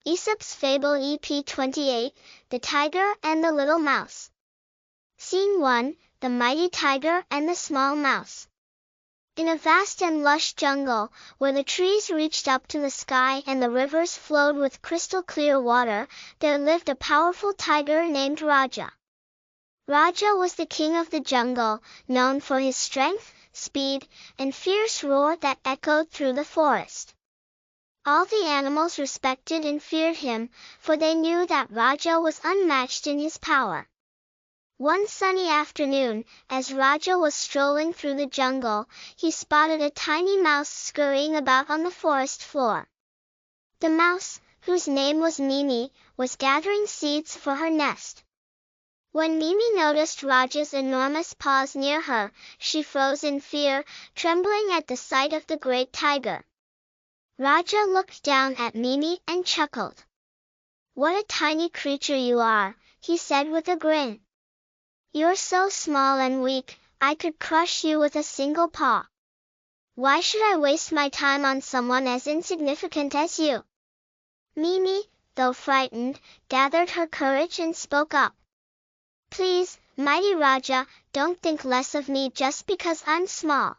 Aesop's Fable EP28, The Tiger and the Little Mouse. Scene 1, The Mighty Tiger and the Small Mouse. In a vast and lush jungle, where the trees reached up to the sky and the rivers flowed with crystal clear water, there lived a powerful tiger named Raja. Raja was the king of the jungle, known for his strength, speed, and fierce roar that echoed through the forest. All the animals respected and feared him, for they knew that Raja was unmatched in his power. One sunny afternoon, as Raja was strolling through the jungle, he spotted a tiny mouse scurrying about on the forest floor. The mouse, whose name was Mimi, was gathering seeds for her nest. When Mimi noticed Raja's enormous paws near her, she froze in fear, trembling at the sight of the great tiger. Raja looked down at Mimi and chuckled. "What a tiny creature you are," he said with a grin. "You're so small and weak, I could crush you with a single paw. Why should I waste my time on someone as insignificant as you?" Mimi, though frightened, gathered her courage and spoke up. "Please, mighty Raja, don't think less of me just because I'm small.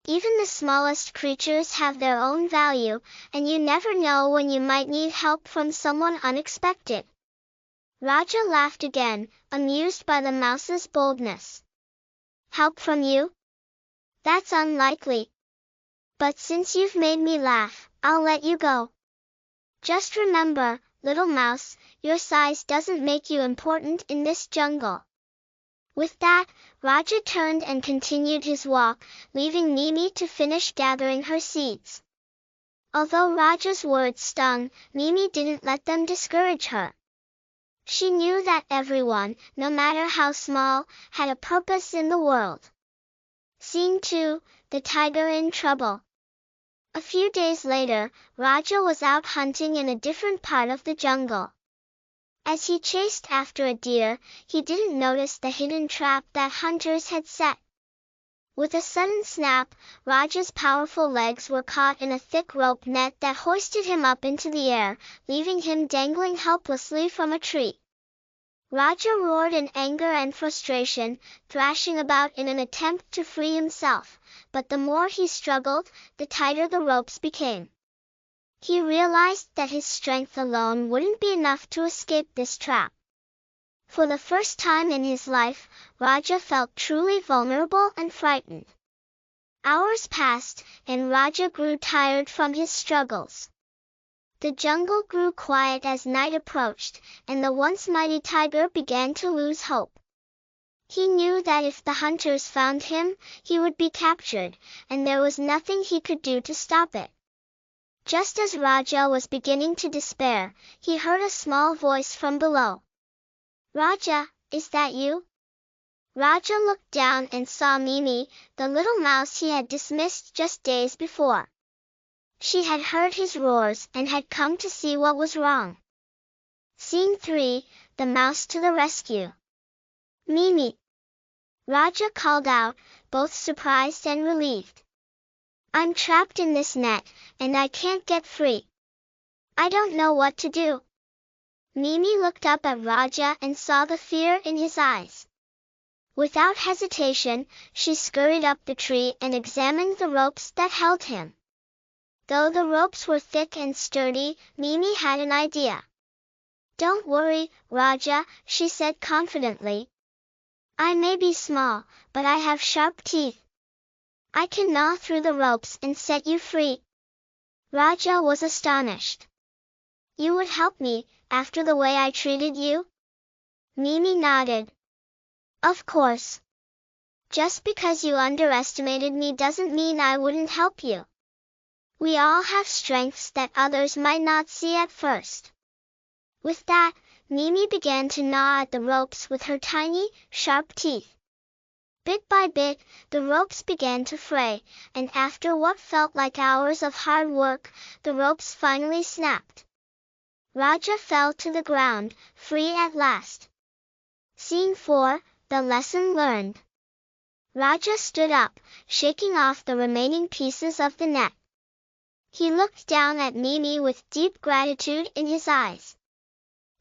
Even the smallest creatures have their own value, and you never know when you might need help from someone unexpected." Raja laughed again, amused by the mouse's boldness. "Help from you? That's unlikely. But since you've made me laugh, I'll let you go. Just remember, little mouse, your size doesn't make you important in this jungle." With that, Raja turned and continued his walk, leaving Mimi to finish gathering her seeds. Although Raja's words stung, Mimi didn't let them discourage her. She knew that everyone, no matter how small, had a purpose in the world. Scene 2, The Tiger in Trouble. A few days later, Raja was out hunting in a different part of the jungle. As he chased after a deer, he didn't notice the hidden trap that hunters had set. With a sudden snap, Raja's powerful legs were caught in a thick rope net that hoisted him up into the air, leaving him dangling helplessly from a tree. Raja roared in anger and frustration, thrashing about in an attempt to free himself, but the more he struggled, the tighter the ropes became. He realized that his strength alone wouldn't be enough to escape this trap. For the first time in his life, Raja felt truly vulnerable and frightened. Hours passed, and Raja grew tired from his struggles. The jungle grew quiet as night approached, and the once mighty tiger began to lose hope. He knew that if the hunters found him, he would be captured, and there was nothing he could do to stop it. Just as Raja was beginning to despair, he heard a small voice from below. "Raja, is that you?" Raja looked down and saw Mimi, the little mouse he had dismissed just days before. She had heard his roars and had come to see what was wrong. Scene 3, The Mouse to the Rescue. "Mimi!" Raja called out, both surprised and relieved. "I'm trapped in this net, and I can't get free. I don't know what to do." Mimi looked up at Raja and saw the fear in his eyes. Without hesitation, she scurried up the tree and examined the ropes that held him. Though the ropes were thick and sturdy, Mimi had an idea. "Don't worry, Raja," she said confidently. "I may be small, but I have sharp teeth. I can gnaw through the ropes and set you free." Raja was astonished. "You would help me, after the way I treated you?" Mimi nodded. "Of course. Just because you underestimated me doesn't mean I wouldn't help you. We all have strengths that others might not see at first." With that, Mimi began to gnaw at the ropes with her tiny, sharp teeth. Bit by bit, the ropes began to fray, and after what felt like hours of hard work, the ropes finally snapped. Raja fell to the ground, free at last. Scene 4, The Lesson Learned. Raja stood up, shaking off the remaining pieces of the net. He looked down at Mimi with deep gratitude in his eyes.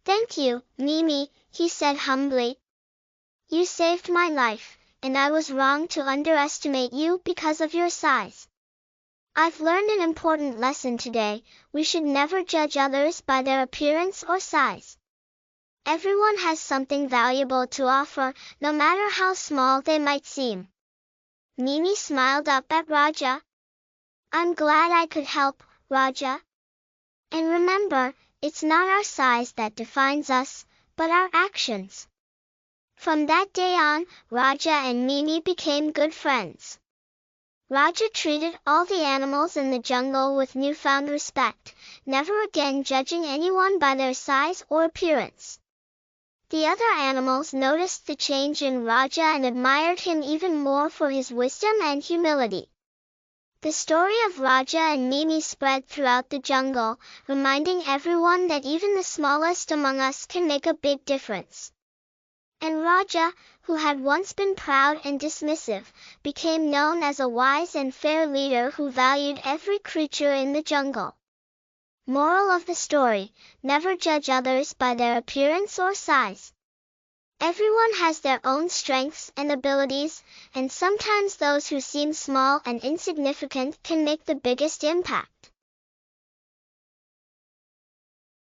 "Thank you, Mimi," he said humbly. "You saved my life, and I was wrong to underestimate you because of your size. I've learned an important lesson today. We should never judge others by their appearance or size. Everyone has something valuable to offer, no matter how small they might seem." Mimi smiled up at Raja. "I'm glad I could help, Raja. And remember, it's not our size that defines us, but our actions." From that day on, Raja and Mimi became good friends. Raja treated all the animals in the jungle with newfound respect, never again judging anyone by their size or appearance. The other animals noticed the change in Raja and admired him even more for his wisdom and humility. The story of Raja and Mimi spread throughout the jungle, reminding everyone that even the smallest among us can make a big difference. And Raja, who had once been proud and dismissive, became known as a wise and fair leader who valued every creature in the jungle. Moral of the story: never judge others by their appearance or size. Everyone has their own strengths and abilities, and sometimes those who seem small and insignificant can make the biggest impact.